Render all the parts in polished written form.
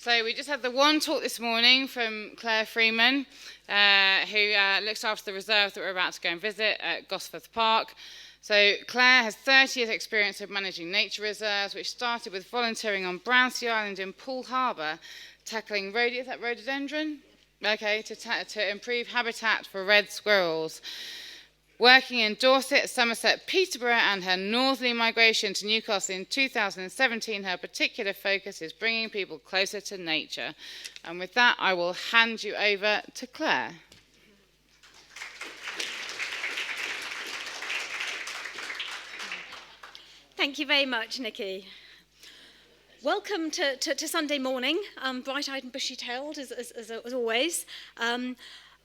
So we just had the one talk this morning from Claire Freeman, who looks after the reserve that we're about to go and visit at Gosforth Park. So Claire has 30 years experience of managing nature reserves, which started with volunteering on Brownsea Island in Poole Harbour, tackling rhododendron? Okay, to improve habitat for red squirrels. Working in Dorset, Somerset, Peterborough and her northerly migration to Newcastle in 2017, her particular focus is bringing people closer to nature. And with that, I will hand you over to Claire. Thank you very much, Nikki. Welcome to Sunday morning, bright-eyed and bushy-tailed as always.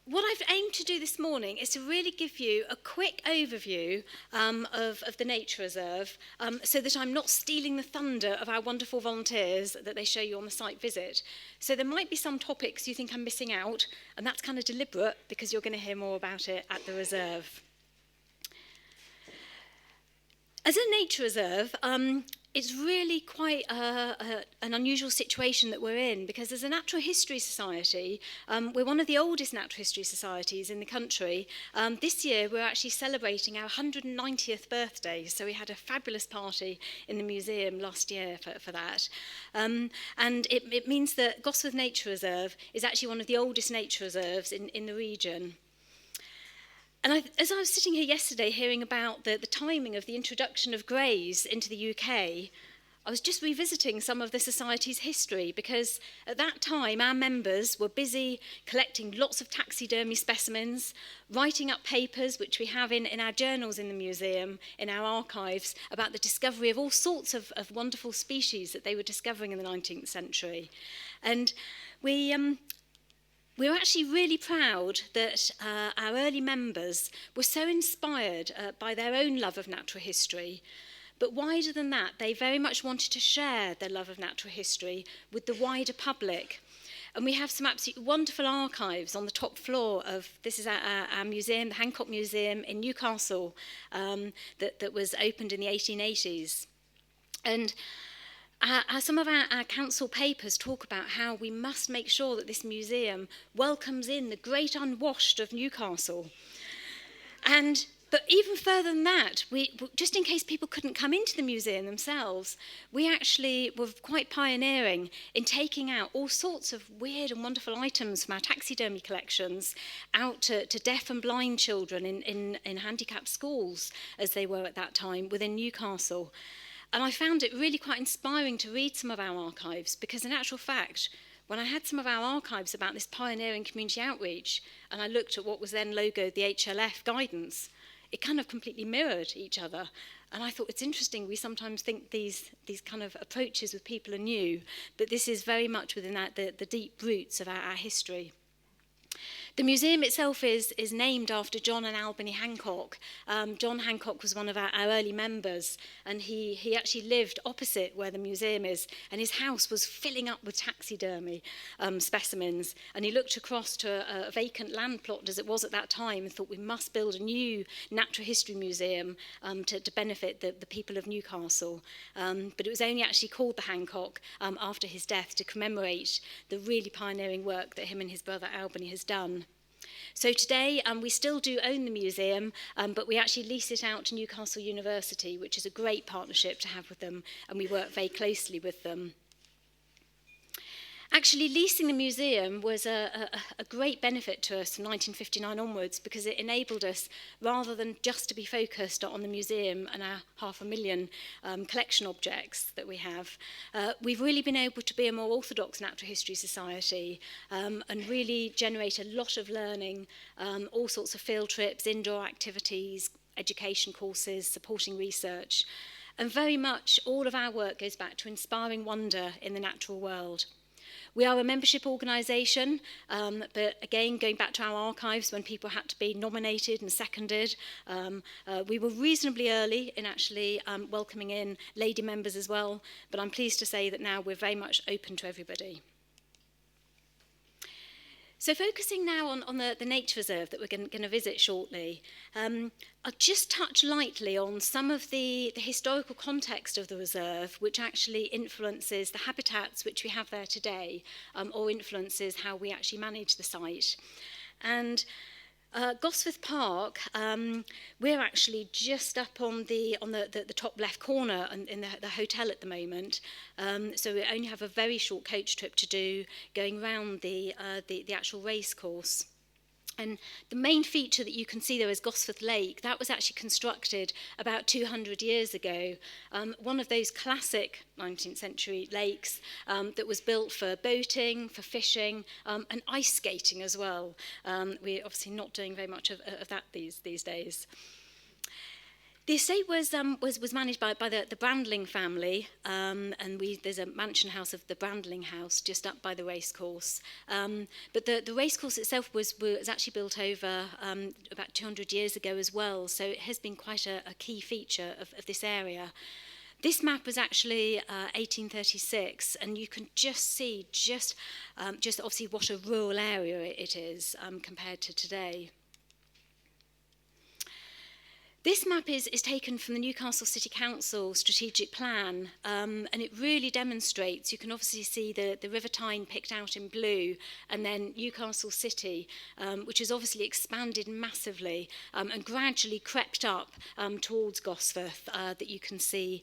What I've aimed to do this morning is to really give you a quick overview of the nature reserve so that I'm not stealing the thunder of our wonderful volunteers that they show you on the site visit. So there might be some topics you think I'm missing out, and that's kind of deliberate because you're going to hear more about it at the reserve. As a nature reserve, it's really quite an unusual situation that we're in because as a natural history society, we're one of the oldest natural history societies in the country. This year we're actually celebrating our 190th birthday, so we had a fabulous party in the museum last year for that. And it means that Gosforth Nature Reserve is actually one of the oldest nature reserves in the region. And as I was sitting here yesterday hearing about the timing of the introduction of greys into the UK, I was just revisiting some of the Society's history because at that time our members were busy collecting lots of taxidermy specimens, writing up papers which we have in our journals in the museum, in our archives, about the discovery of all sorts of wonderful species that they were discovering in the 19th century. And we're actually really proud that our early members were so inspired by their own love of natural history. But wider than that, they very much wanted to share their love of natural history with the wider public. And we have some absolutely wonderful archives on the top floor of, this is our museum, the Hancock Museum in Newcastle, that was opened in the 1880s. And some of our council papers talk about how we must make sure that this museum welcomes in the great unwashed of Newcastle. But even further than that, just in case people couldn't come into the museum themselves, we actually were quite pioneering in taking out all sorts of weird and wonderful items from our taxidermy collections out to deaf and blind children in handicapped schools, as they were at that time, within Newcastle. And I found it really quite inspiring to read some of our archives because in actual fact, when I had some of our archives about this pioneering community outreach and I looked at what was then logoed the HLF guidance, it kind of completely mirrored each other. And I thought it's interesting, we sometimes think these kind of approaches with people are new, but this is very much within the deep roots of our history. The museum itself is named after John and Albany Hancock. John Hancock was one of our early members, and he actually lived opposite where the museum is, and his house was filling up with taxidermy specimens. And he looked across to a vacant land plot, as it was at that time, and thought we must build a new natural history museum to benefit the people of Newcastle. But it was only actually called the Hancock after his death to commemorate the really pioneering work that him and his brother Albany has done. So today we still do own the museum, but we actually lease it out to Newcastle University, which is a great partnership to have with them, and we work very closely with them. Actually, leasing the museum was a great benefit to us from 1959 onwards because it enabled us, rather than just to be focused on the museum and our 500,000 collection objects that we have, we've really been able to be a more orthodox natural history society and really generate a lot of learning, all sorts of field trips, indoor activities, education courses, supporting research. And very much all of our work goes back to inspiring wonder in the natural world. We are a membership organisation, but again, going back to our archives when people had to be nominated and seconded, we were reasonably early in actually welcoming in lady members as well, but I'm pleased to say that now we're very much open to everybody. So focusing now on the nature reserve that we're going to visit shortly, I'll just touch lightly on some of the historical context of the reserve, which actually influences the habitats which we have there today, or influences how we actually manage the site. And Gosforth Park, we're actually just up on the top left corner in the hotel at the moment. So we only have a very short coach trip to do going round the actual race course. And the main feature that you can see there is Gosforth Lake. That was actually constructed about 200 years ago. One of those classic 19th century lakes that was built for boating, for fishing, and ice skating as well. We're obviously not doing very much of that these days. The estate was managed by the Brandling family, and there's a mansion house of the Brandling House just up by the racecourse. But the racecourse itself was actually built over about 200 years ago as well, so it has been quite a key feature of this area. This map was actually 1836, and you can just see just obviously what a rural area it is compared to today. This map is taken from the Newcastle City Council strategic plan, and it really demonstrates, you can obviously see the River Tyne picked out in blue, and then Newcastle City, which has obviously expanded massively and gradually crept up towards Gosforth, that you can see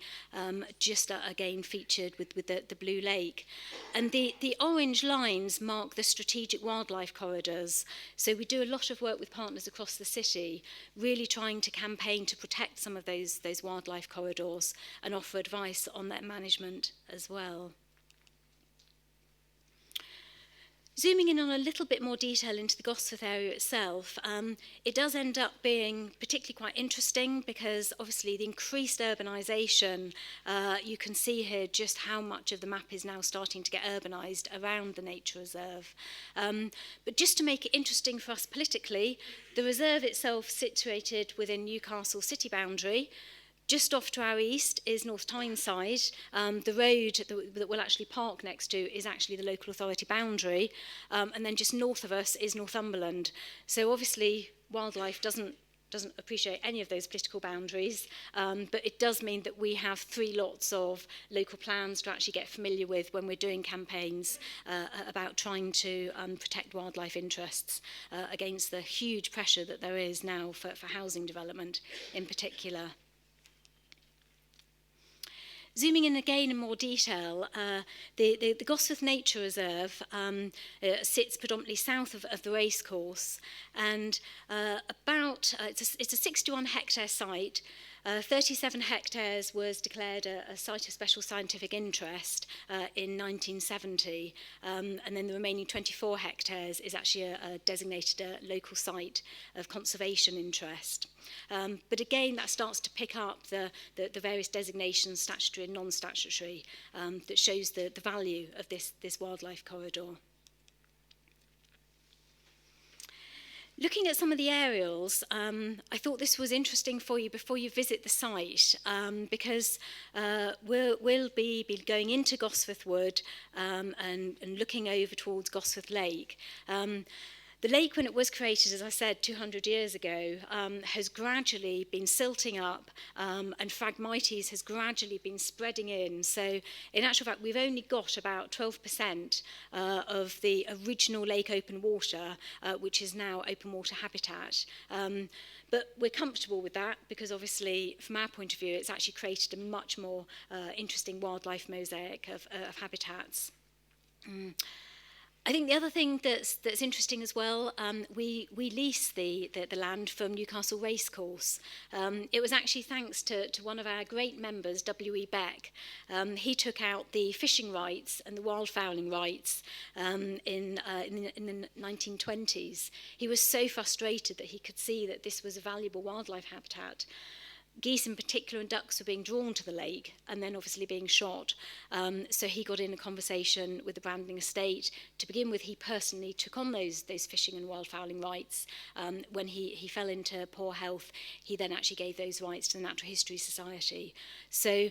just again featured with the blue lake. And the orange lines mark the strategic wildlife corridors. So we do a lot of work with partners across the city, really trying to campaign to protect some of those wildlife corridors and offer advice on their management as well. Zooming in on a little bit more detail into the Gosforth area itself, it does end up being particularly quite interesting because obviously the increased urbanisation, you can see here just how much of the map is now starting to get urbanised around the nature reserve. But just to make it interesting for us politically, the reserve itself situated within Newcastle city boundary. Just off to our east is North Tyneside. The road that we'll actually park next to is actually the local authority boundary. And then just north of us is Northumberland. So obviously wildlife doesn't appreciate any of those political boundaries, but it does mean that we have 3 lots of local plans to actually get familiar with when we're doing campaigns about trying to protect wildlife interests against the huge pressure that there is now for housing development in particular. Zooming in again in more detail, the Gosforth Nature Reserve sits predominantly south of the racecourse, and it's a 61 hectare site. 37 hectares was declared a site of special scientific interest in 1970, and then the remaining 24 hectares is actually a designated local site of conservation interest. But again, that starts to pick up the various designations, statutory and non-statutory, that shows the value of this wildlife corridor. Looking at some of the aerials, I thought this was interesting for you before you visit the site, because we'll be going into Gosforth Wood and looking over towards Gosforth Lake. The lake, when it was created, as I said, 200 years ago, has gradually been silting up, and Phragmites has gradually been spreading in. So in actual fact, we've only got about 12% of the original lake open water, which is now open water habitat. But we're comfortable with that because obviously, from our point of view, it's actually created a much more interesting wildlife mosaic of habitats. I think the other thing that's interesting as well, we lease the land from Newcastle Racecourse. It was actually thanks to one of our great members, W.E. Beck. He took out the fishing rights and the wildfowling rights in the 1920s. He was so frustrated that he could see that this was a valuable wildlife habitat. Geese in particular and ducks were being drawn to the lake and then obviously being shot. So he got in a conversation with the Brandling estate. To begin with, he personally took on those fishing and wildfowling rights. When he fell into poor health, he then actually gave those rights to the Natural History Society. So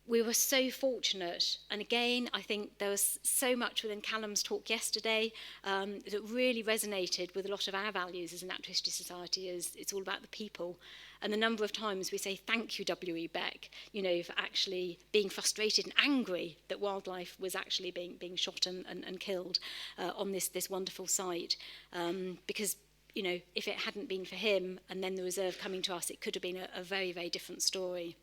we were so fortunate, and again, I think there was so much within Callum's talk yesterday that really resonated with a lot of our values as a Natural History Society. It's all about the people, and the number of times we say thank you, W.E. Beck, for actually being frustrated and angry that wildlife was actually being shot and killed on this wonderful site, because if it hadn't been for him and then the reserve coming to us, it could have been a very, very different story.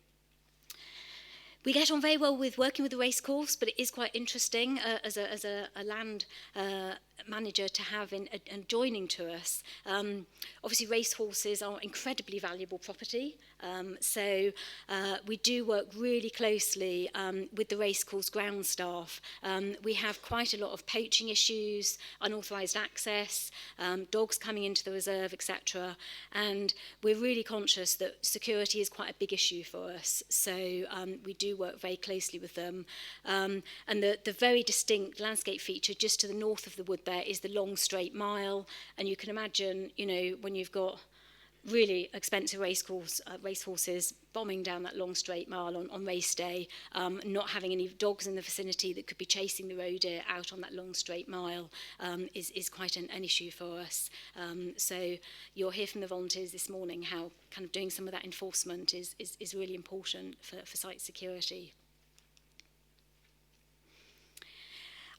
We get on very well with working with the racecourse, but it is quite interesting as a land manager to have in joining to us. Obviously, racehorses are incredibly valuable property, so we do work really closely with the racecourse ground staff. We have quite a lot of poaching issues, unauthorised access, dogs coming into the reserve, etc. And we're really conscious that security is quite a big issue for us, so we do work very closely with them. And the very distinct landscape feature just to the north of the wood there is the long straight mile, and you can imagine, when you've got really expensive racehorses bombing down that long straight mile on race day, not having any dogs in the vicinity that could be chasing the roe deer out on that long straight mile is quite an issue for us. So you'll hear from the volunteers this morning how kind of doing some of that enforcement is really important for site security.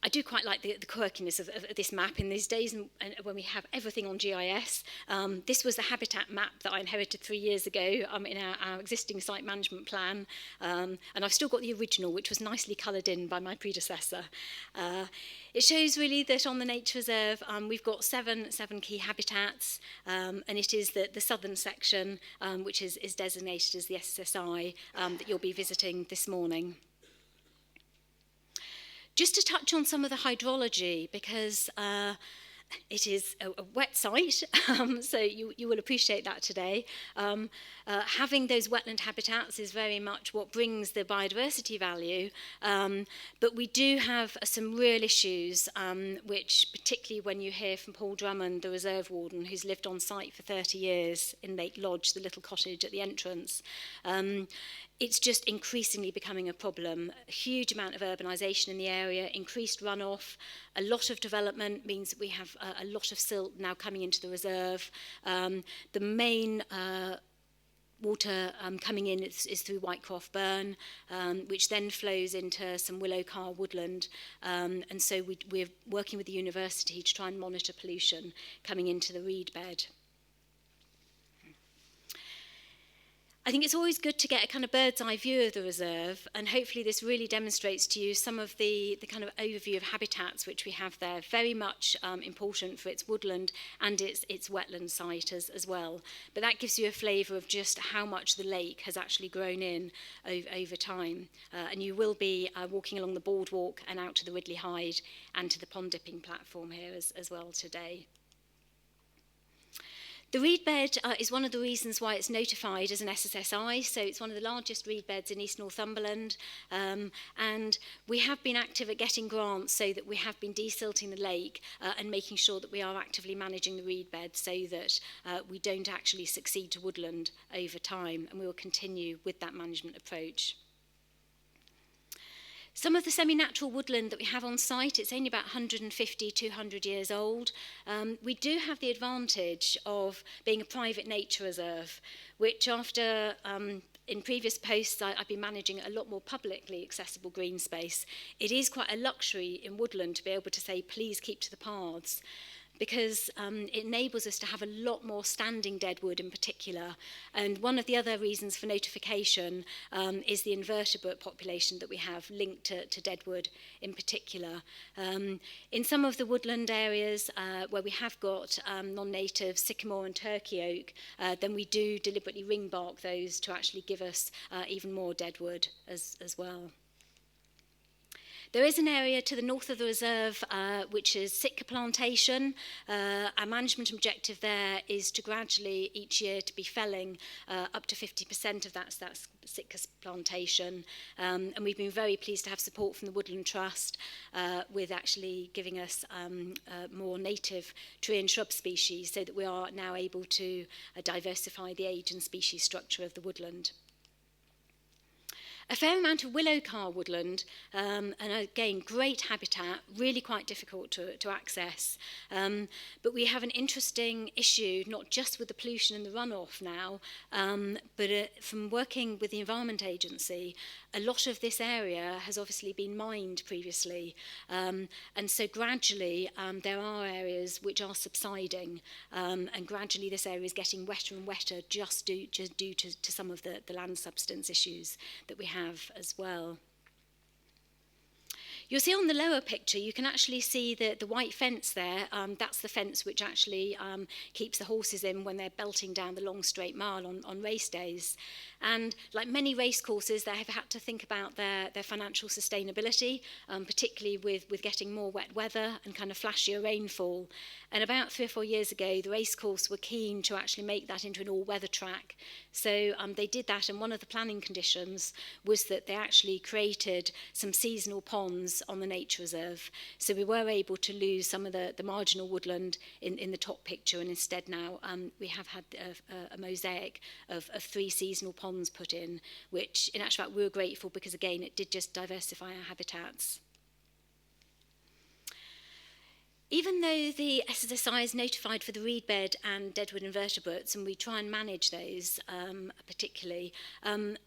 I do quite like the quirkiness of this map in these days, and when we have everything on GIS. This was the habitat map that I inherited 3 years ago in our existing site management plan, and I've still got the original, which was nicely coloured in by my predecessor. It shows really that on the nature reserve we've got seven key habitats, and it is the southern section, which is designated as the SSI, that you'll be visiting this morning. Just to touch on some of the hydrology, because it is a wet site, so you will appreciate that today. Having those wetland habitats is very much what brings the biodiversity value, but we do have some real issues, which particularly when you hear from Paul Drummond, the reserve warden, who's lived on site for 30 years in Lake Lodge, the little cottage at the entrance, it's just increasingly becoming a problem. A huge amount of urbanisation in the area, increased runoff, a lot of development means that we have a lot of silt now coming into the reserve. The main water coming in is through Whitecroft Burn, which then flows into some Willow Carr woodland. And so we're working with the university to try and monitor pollution coming into the reed bed. I think it's always good to get a kind of bird's eye view of the reserve, and hopefully this really demonstrates to you some of the kind of overview of habitats which we have there, very much important for its woodland and its wetland site as well. But that gives you a flavour of just how much the lake has actually grown in over time. And you will be walking along the boardwalk and out to the Ridley Hyde and to the pond dipping platform here as well today. The reed bed is one of the reasons why it's notified as an SSSI, so it's one of the largest reed beds in East Northumberland, and we have been active at getting grants so that we have been desilting the lake and making sure that we are actively managing the reed bed so that we don't actually succeed to woodland over time, and we will continue with that management approach. Some of the semi-natural woodland that we have on site, it's only about 150, 200 years old. We do have the advantage of being a private nature reserve, which after, in previous posts, I've been managing a lot more publicly accessible green space. It is quite a luxury in woodland to be able to say, please keep to the paths, because it enables us to have a lot more standing deadwood in particular. And one of the other reasons for notification is the invertebrate population that we have linked to deadwood in particular. In some of the woodland areas where we have got non-native sycamore and turkey oak, then we do deliberately ring bark those to actually give us even more deadwood as well. There is an area to the north of the reserve which is Sitka plantation. Our management objective there is to gradually each year to be felling up to 50% of that Sitka plantation. And we've been very pleased to have support from the Woodland Trust with actually giving us more native tree and shrub species so that we are now able to diversify the age and species structure of the woodland. a fair amount of willow carr woodland, and again, great habitat, really quite difficult to access. But we have an interesting issue, not just with the pollution and the runoff now, but from working with the Environment Agency, a lot of this area has obviously been mined previously. And so gradually there are areas which are subsiding, and gradually this area is getting wetter and wetter just due to some of the land substance issues that we have as well. You'll see on the lower picture, you can actually see the white fence there. That's the fence which actually keeps the horses in when they're belting down the long straight mile on race days. And like many race courses, they have had to think about their financial sustainability, particularly with getting more wet weather and kind of flashier rainfall. And about 3 or 4 years ago, the race course were keen to actually make that into an all-weather track. So they did that, and one of the planning conditions was that they actually created some seasonal ponds on the nature reserve. So we were able to lose some of the marginal woodland in the top picture, and instead now we have had a mosaic of 3 seasonal ponds put in, which in actual fact we were grateful because again it did just diversify our habitats. Even though the SSSI is notified for the reed bed and deadwood invertebrates, and we try and manage those particularly,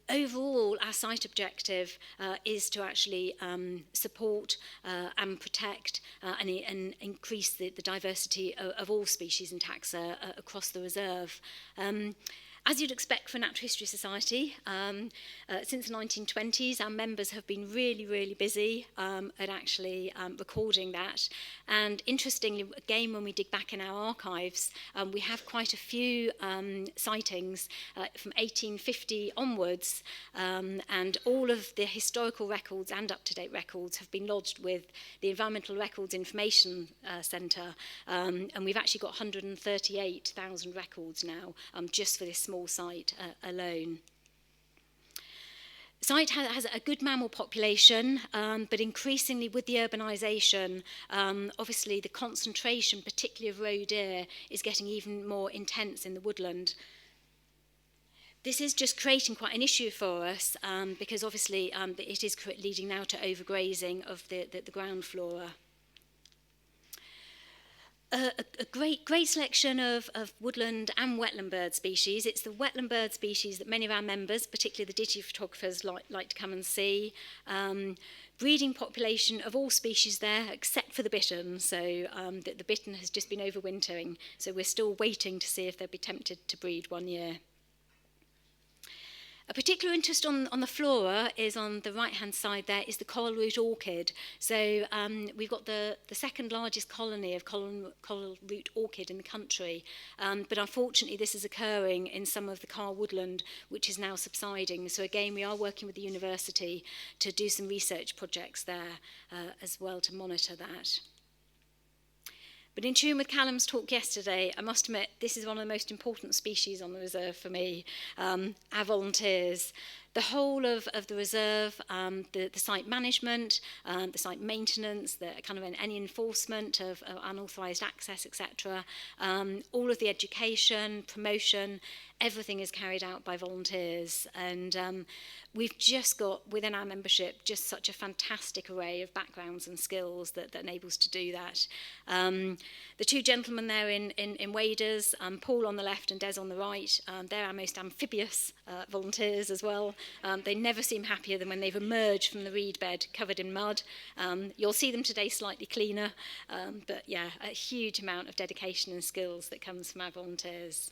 overall our site objective is to actually support and protect and increase the diversity of all species and taxa across the reserve. As you'd expect for a Natural History Society, since the 1920s, our members have been really, really busy at actually recording that. And interestingly, again, when we dig back in our archives, we have quite a few sightings from 1850 onwards, and all of the historical records and up-to-date records have been lodged with the Environmental Records Information Centre, and we've actually got 138,000 records now just for this small site alone. The site has a good mammal population, but increasingly with the urbanisation, obviously the concentration, particularly of roe deer, is getting even more intense in the woodland. This is just creating quite an issue for us because obviously it is leading now to overgrazing of the ground flora. A great selection of woodland and wetland bird species. It's the wetland bird species that many of our members, particularly the digi photographers, like to come and see. Breeding population of all species there except for the bittern. So the bittern has just been overwintering. So we're still waiting to see if they'll be tempted to breed one year. A particular interest on the flora is on the right-hand side there is the coral root orchid. So we've got the second largest colony of coral root orchid in the country. But unfortunately, this is occurring in some of the carr woodland, which is now subsiding. So again, we are working with the university to do some research projects there as well to monitor that. But in tune with Callum's talk yesterday, I must admit, this is one of the most important species on the reserve for me, our volunteers. The whole of the reserve, the site management, the site maintenance, the kind of any enforcement of unauthorised access, etc., all of the education, promotion, everything is carried out by volunteers. And we've just got, within our membership, just such a fantastic array of backgrounds and skills that enables to do that. The 2 gentlemen there in waders, Paul on the left and Des on the right, they're our most amphibious volunteers as well. They never seem happier than when they've emerged from the reed bed covered in mud. You'll see them today slightly cleaner, but yeah, a huge amount of dedication and skills that comes from our volunteers.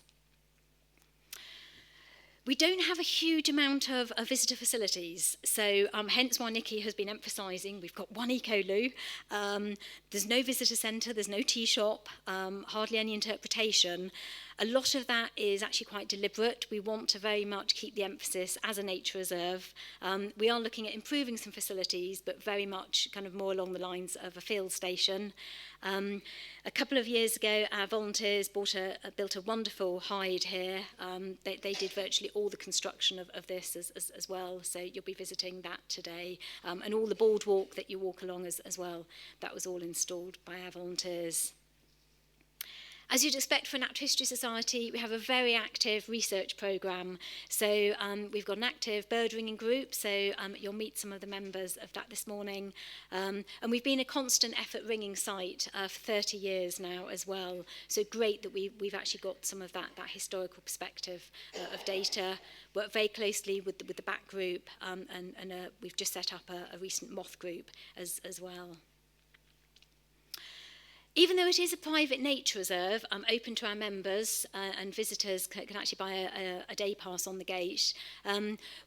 We don't have a huge amount of visitor facilities, so hence why Nikki has been emphasising we've got 1 eco-loo. There's no visitor centre, there's no tea shop, hardly any interpretation. A lot of that is actually quite deliberate. We want to very much keep the emphasis as a nature reserve. We are looking at improving some facilities, but very much kind of more along the lines of a field station. A couple of years ago, our volunteers built a wonderful hide here. They did virtually all the construction of this as well, so you'll be visiting that today. And all the boardwalk that you walk along as well, that was all installed by our volunteers. As you'd expect for a Natural History Society, we have a very active research programme. So we've got an active bird ringing group, so you'll meet some of the members of that this morning. And we've been a constant effort ringing site for 30 years now as well. So great that we've actually got some of that historical perspective of data. Work very closely with the back group, and we've just set up a recent moth group as well. Even though it is a private nature reserve, open to our members and visitors can actually buy a day pass on the gate,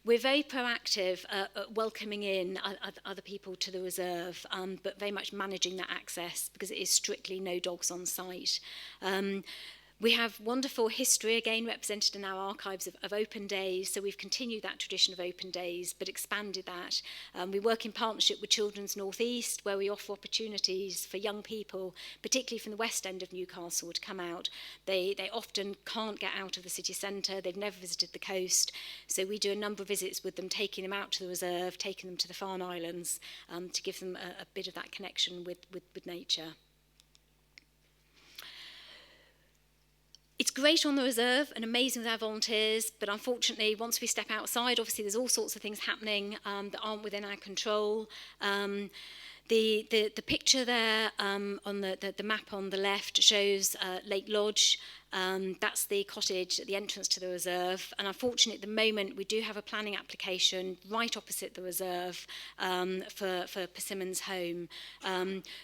we're very proactive at welcoming in other people to the reserve, but very much managing that access because it is strictly no dogs on site. We have wonderful history, again, represented in our archives of open days, so we've continued that tradition of open days, but expanded that. We work in partnership with Children's North East, where we offer opportunities for young people, particularly from the west end of Newcastle, to come out. They often can't get out of the city centre, they've never visited the coast, so we do a number of visits with them, taking them out to the reserve, taking them to the Farne Islands, to give them a bit of that connection with nature. It's great on the reserve and amazing with our volunteers, but unfortunately, once we step outside, obviously there's all sorts of things happening that aren't within our control. The picture there on the map on the left shows Lake Lodge. That's the cottage at the entrance to the reserve, and unfortunately at the moment we do have a planning application right opposite the reserve for Persimmon's home,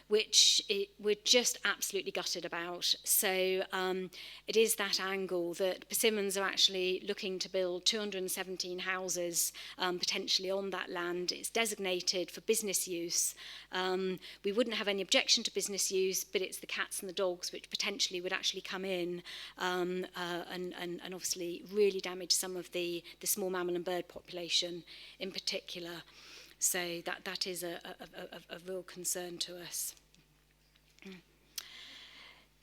which we're just absolutely gutted about. So it is that angle that Persimmons are actually looking to build 217 houses potentially on that land. It's designated for business use. We wouldn't have any objection to business use, but it's the cats and the dogs which potentially would actually come in and obviously really damage some of the small mammal and bird population in particular. So that is a real concern to us.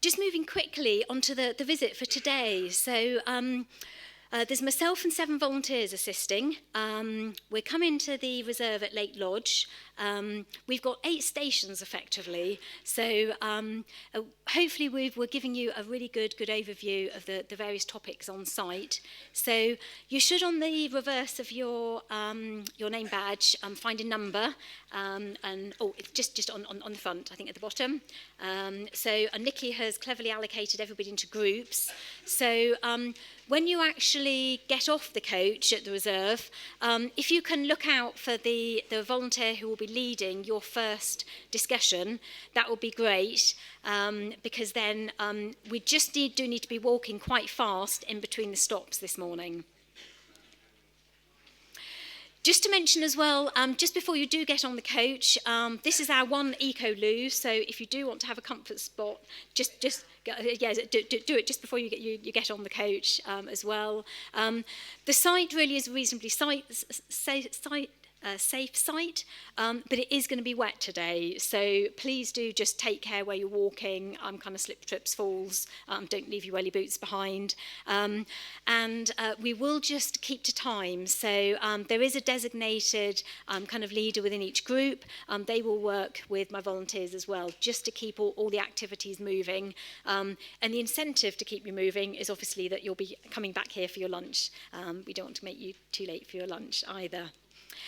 Just moving quickly onto the visit for today. So there's myself and 7 volunteers assisting. We're coming to the reserve at Lake Lodge. We've got 8 stations effectively, so hopefully we're giving you a really good overview of the various topics on site. So you should, on the reverse of your name badge, find a number, and it's just on the front, I think at the bottom. So Nikki has cleverly allocated everybody into groups. So when you actually get off the coach at the reserve, if you can look out for the volunteer who will be leading your first discussion, that would be great, because then we just do need to be walking quite fast in between the stops this morning. Just to mention as well, just before you do get on the coach, this is our one eco-loo, so if you do want to have a comfort spot, just do it just before you get on the coach as well. The site really is a reasonably safe site, but it is going to be wet today, so please do just take care where you're walking, kind of slip, trips, falls, don't leave your welly boots behind, and we will just keep to time. So there is a designated kind of leader within each group. They will work with my volunteers as well, just to keep all the activities moving, and the incentive to keep you moving is obviously that you'll be coming back here for your lunch. We don't want to make you too late for your lunch either.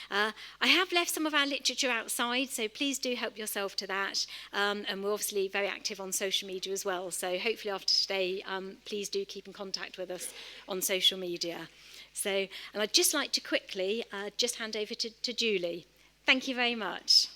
I have left some of our literature outside, so please do help yourself to that. And we're obviously very active on social media as well. So hopefully after today, please do keep in contact with us on social media. So, and I'd just like to quickly just hand over to Julie. Thank you very much.